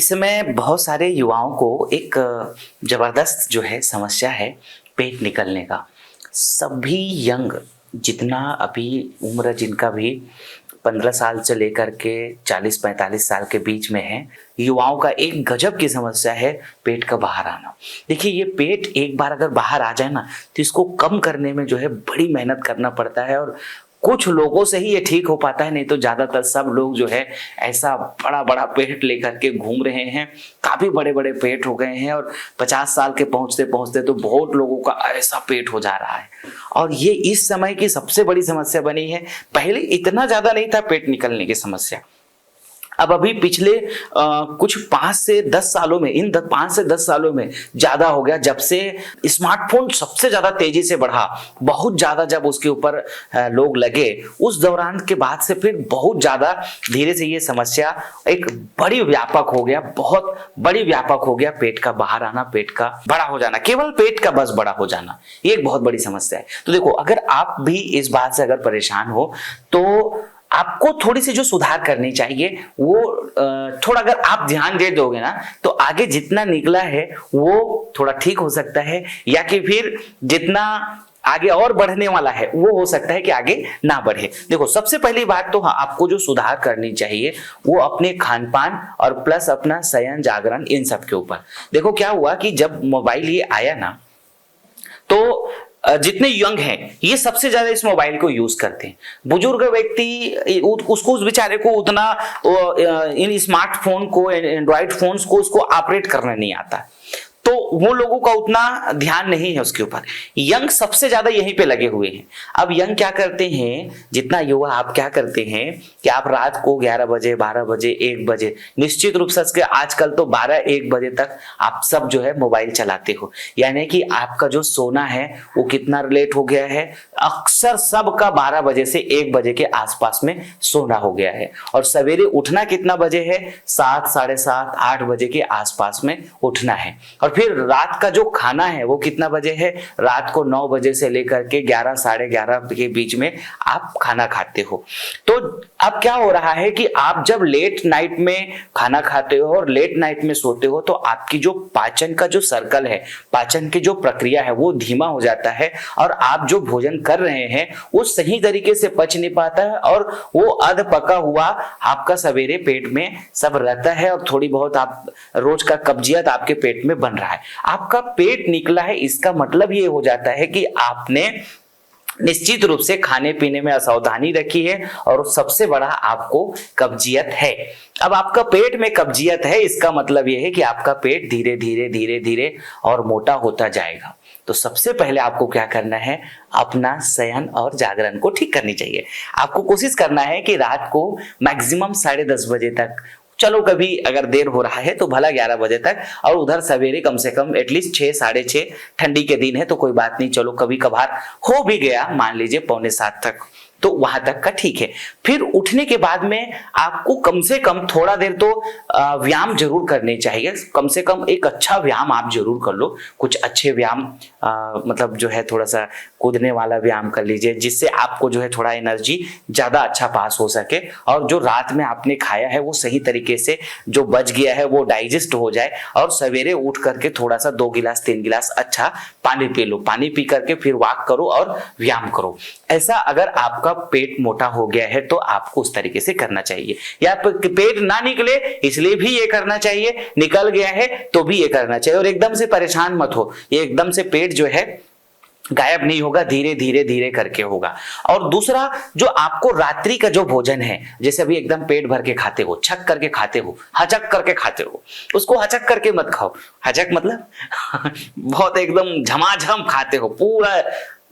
इस समय बहुत सारे युवाओं को एक जबरदस्त जो है समस्या है पेट निकलने का। सभी यंग जितना अभी उम्र जिनका भी 15 साल से लेकर के 40-45 साल के बीच में है, युवाओं का एक गजब की समस्या है पेट का बाहर आना। देखिए ये पेट एक बार अगर बाहर आ जाए ना तो इसको कम करने में जो है बड़ी मेहनत करना पड़ता है और कुछ लोगों से ही ये ठीक हो पाता है, नहीं तो ज्यादातर सब लोग जो है ऐसा बड़ा बड़ा पेट लेकर के घूम रहे हैं। काफी बड़े बड़े पेट हो गए हैं और 50 साल के पहुंचते पहुंचते तो बहुत लोगों का ऐसा पेट हो जा रहा है और ये इस समय की सबसे बड़ी समस्या बनी है। पहले इतना ज्यादा नहीं था पेट निकलने की समस्या, अब अभी पिछले कुछ 5 से 10 सालों में, इन 5 से 10 सालों में ज्यादा हो गया। जब से स्मार्टफोन सबसे ज्यादा तेजी से बढ़ा, बहुत ज्यादा जब उसके ऊपर लोग लगे, उस दौरान के बाद से फिर बहुत ज्यादा धीरे से ये समस्या एक बड़ी व्यापक हो गया, बहुत बड़ी व्यापक हो गया। पेट का बाहर आना, पेट का बड़ा हो जाना, केवल पेट का बस बड़ा हो जाना, ये एक बहुत बड़ी समस्या है। तो देखो, अगर आप भी इस बात से अगर परेशान हो तो आपको थोड़ी सी जो सुधार करनी चाहिए वो थोड़ा अगर आप ध्यान दे दोगे ना तो आगे जितना निकला है वो थोड़ा ठीक हो सकता है, या कि फिर जितना आगे और बढ़ने वाला है वो हो सकता है कि आगे ना बढ़े। देखो, सबसे पहली बात तो आपको जो सुधार करनी चाहिए वो अपने खान पान और प्लस अपना शयन जागरण, इन सब के ऊपर। देखो क्या हुआ कि जब मोबाइल ये आया ना तो जितने यंग हैं ये सबसे ज्यादा इस मोबाइल को यूज करते हैं। बुजुर्ग व्यक्ति उसको, उस बेचारे को उतना इन स्मार्टफोन को, एंड्रॉइड फोन्स को उसको ऑपरेट करना नहीं आता, तो वो लोगों का उतना ध्यान नहीं है उसके ऊपर। यंग सबसे ज्यादा यहीं पे लगे हुए हैं। अब यंग क्या करते हैं, जितना युवा, आप क्या करते हैं कि आप रात को 11 बजे, 12 बजे, 1 बजे, निश्चित रूप से आजकल तो 12-1 बजे तक आप सब जो है मोबाइल चलाते हो, यानी कि आपका जो सोना है वो कितना लेट हो गया है। अक्सर सबका 12 बजे से 1 बजे के आसपास में सोना हो गया है और सवेरे उठना कितना बजे है, 7, 7:30, 8 बजे के आसपास में उठना है। और फिर रात का जो खाना है वो कितना बजे है, रात को 9 बजे से लेकर के 11, 11:30 के बीच में आप खाना खाते हो। तो अब क्या हो रहा है कि आप जब लेट नाइट में खाना खाते हो और लेट नाइट में सोते हो तो आपकी जो पाचन का जो सर्कल है, पाचन की जो प्रक्रिया है वो धीमा हो जाता है और आप जो भोजन कर रहे हैं वो सही तरीके से पच नहीं पाता है और वो अध पका हुआ आपका सवेरे पेट में सब रहता है और थोड़ी बहुत आप रोज का कब्जियत आपके पेट में बन रहा है। आपका पेट निकला है, इसका मतलब ये हो जाता है कि आपने निश्चित रूप से खाने पीने में असावधानी रखी है और सबसे बड़ा आपको कब्जियत है। अब आपका पेट में कब्जियत है, इसका मतलब यह है कि आपका पेट धीरे धीरे धीरे धीरे और मोटा होता जाएगा। तो सबसे पहले आपको क्या करना है, अपना शयन और जागरण को ठीक करनी चाहिए। आपको कोशिश करना है कि रात को मैक्सिमम 10:30 बजे तक, चलो कभी अगर देर हो रहा है तो भला 11 बजे तक, और उधर सवेरे कम से कम एटलीस्ट 6, 6:30, ठंडी के दिन है तो कोई बात नहीं, चलो कभी कभार हो भी गया, मान लीजिए 6:45 तक, तो वहां तक का ठीक है। फिर उठने के बाद में आपको कम से कम थोड़ा देर तो व्यायाम जरूर करनी चाहिए। कम से कम एक अच्छा व्यायाम आप जरूर कर लो, कुछ अच्छे व्यायाम, मतलब जो है थोड़ा सा कूदने वाला व्यायाम कर लीजिए, जिससे आपको जो है थोड़ा एनर्जी ज्यादा अच्छा पास हो सके और जो रात में आपने खाया है वो सही तरीके से जो बच गया है वो डाइजेस्ट हो जाए और सवेरे उठ करके थोड़ा सा 2 गिलास 3 गिलास अच्छा पानी पी लो। पानी पी करके फिर वॉक करो और व्यायाम करो। ऐसा अगर आपका पेट मोटा हो गया है तो आपको उस तरीके से करना चाहिए। या पेट ना निकले इसलिए भी ये करना चाहिए, निकल गया है तो भी ये करना चाहिए। और एकदम से परेशान मत हो, ये एकदम से पेट जो है गायब नहीं होगा, धीरे धीरे धीरे करके होगा। और दूसरा, जो आपको रात्रि का जो भोजन है, जैसे अभी एकदम पेट भर के खाते हो, छक करके खाते हो, हचक करके खाते हो, उसको हचक करके मत खाओ। हचक मतलब बहुत एकदम झमाझम खाते हो, पूरा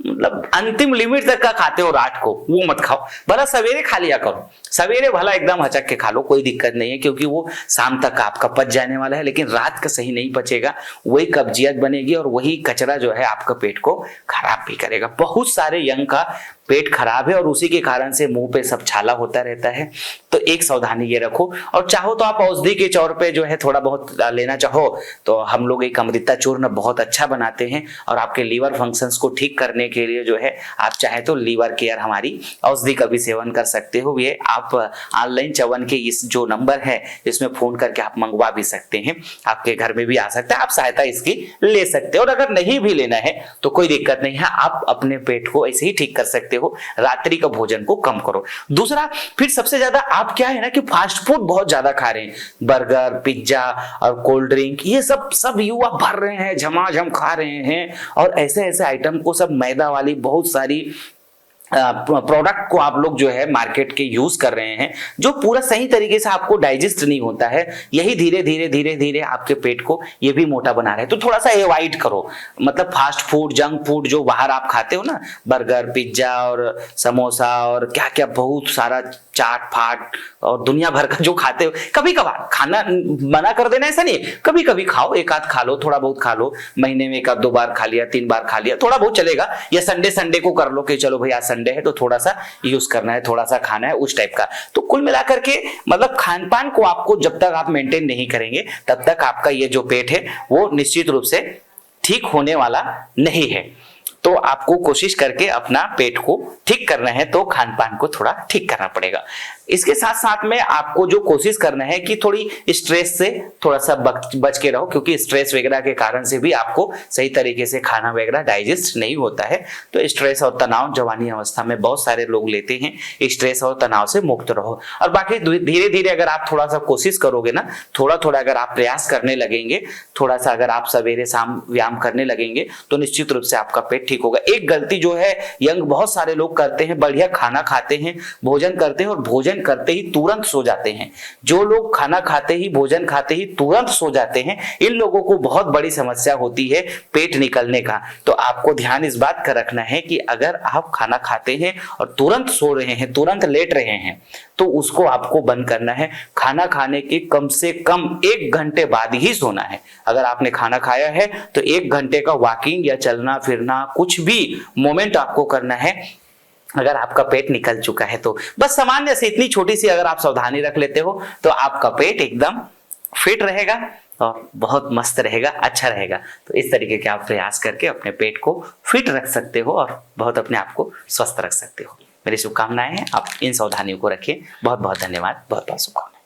मतलब अंतिम लिमिट तक का खाते हो रात को, वो मत खाओ। भला सवेरे खा लिया करो, सवेरे भला एकदम हचक के खा लो, कोई दिक्कत नहीं है, क्योंकि वो शाम तक आपका पच जाने वाला है। लेकिन रात का सही नहीं पचेगा, वही कब्जियत बनेगी और वही कचरा जो है आपका पेट को खराब भी करेगा। बहुत सारे यंग का पेट खराब है और उसी के कारण से मुंह पे सब छाला होता रहता है, तो एक सावधानी ये रखो। और चाहो तो आप औषधि के तौर पे जो है थोड़ा बहुत लेना चाहो तो हम लोग एक अमृता चूर्ण बहुत अच्छा बनाते हैं, और आपके लीवर फंक्शंस को ठीक करने के लिए जो है आप चाहे तो लीवर केयर हमारी औषधि का भी सेवन कर सकते हो। ये आप ऑनलाइन च्यवन के इस जो नंबर है इसमें फोन करके आप मंगवा भी सकते हैं, आपके घर में भी आ सकता है, आप सहायता इसकी ले सकते हो। और अगर नहीं भी लेना है तो कोई दिक्कत नहीं है, आप अपने पेट को ऐसे ही ठीक कर सकते हो। रात्रि का भोजन को कम करो। दूसरा, फिर सबसे ज्यादा आप क्या है ना कि फास्ट फूड बहुत ज्यादा खा रहे हैं, बर्गर, पिज्जा और कोल्ड ड्रिंक, ये सब युवा भर रहे हैं, झमाझम खा रहे हैं, और ऐसे ऐसे आइटम को सब मैदा वाली बहुत सारी प्रोडक्ट को आप लोग जो है मार्केट के यूज कर रहे हैं, जो पूरा सही तरीके से आपको डाइजेस्ट नहीं होता है। यही धीरे धीरे धीरे धीरे आपके पेट को ये भी मोटा बना रहे हैं, तो थोड़ा सा अवॉइड करो। मतलब फास्ट फूड, जंक फूड जो बाहर आप खाते हो ना, बर्गर, पिज्जा और समोसा और क्या क्या बहुत सारा चाट फाट और दुनिया भर का जो खाते हो, कभी कभार खाना मना कर देना ऐसा नहीं, कभी कभी खाओ, एक आध खा लो, थोड़ा बहुत खा लो, महीने में एक आध 2 बार खा लिया, 3 बार खा लिया, थोड़ा बहुत चलेगा। या संडे को कर लो कि चलो भाई आज संडे है तो थोड़ा सा यूज करना है, थोड़ा सा खाना है, उस टाइप का। तो कुल मिलाकर के मतलब खान पान को आपको जब तक आप मेंटेन नहीं करेंगे तब तक आपका ये जो पेट है वो निश्चित रूप से ठीक होने वाला नहीं है। तो आपको कोशिश करके अपना पेट को ठीक करना है तो खान पान को थोड़ा ठीक करना पड़ेगा। इसके साथ साथ में आपको जो कोशिश करना है कि थोड़ी स्ट्रेस से थोड़ा सा बच के रहो, क्योंकि स्ट्रेस वगैरह के कारण से भी आपको सही तरीके से खाना वगैरह डाइजेस्ट नहीं होता है। तो स्ट्रेस और तनाव जवानी अवस्था में बहुत सारे लोग लेते हैं, स्ट्रेस और तनाव से मुक्त रहो। और बाकी धीरे धीरे अगर आप थोड़ा सा कोशिश करोगे ना, थोड़ा थोड़ा अगर आप प्रयास करने लगेंगे, थोड़ा सा अगर आप सवेरे शाम व्यायाम करने लगेंगे तो निश्चित रूप से आपका पेट ठीक होगा। एक गलती जो है यंग बहुत सारे लोग करते हैं, बढ़िया खाना खाते हैं, भोजन करते हैं और भोजन करते ही तुरंत सो जाते हैं। जो लोग खाना खाते ही, भोजन खाते ही तुरंत सो जाते हैं, इन लोगों को बहुत बड़ी समस्या होती है पेट निकलने का। तो आपको ध्यान इस बात का रखना है कि अगर आप खाना खाते हैं और तुरंत सो रहे हैं, तुरंत लेट रहे हैं, तो उसको आपको बंद करना है। खाना खाने के कम से कम 1 घंटे बाद ही सोना है। अगर आपने खाना खाया है तो 1 घंटे का वॉकिंग या चलना फिरना कुछ भी मोमेंट आपको करना है। अगर आपका पेट निकल चुका है तो बस सामान्य से इतनी छोटी सी अगर आप सावधानी रख लेते हो तो आपका पेट एकदम फिट रहेगा और बहुत मस्त रहेगा, अच्छा रहेगा। तो इस तरीके के आप प्रयास करके अपने पेट को फिट रख सकते हो और बहुत अपने आप को स्वस्थ रख सकते हो। मेरी शुभकामनाएं हैं, आप इन सावधानियों को रखिए। बहुत बहुत धन्यवाद, बहुत बहुत शुभकामनाएं।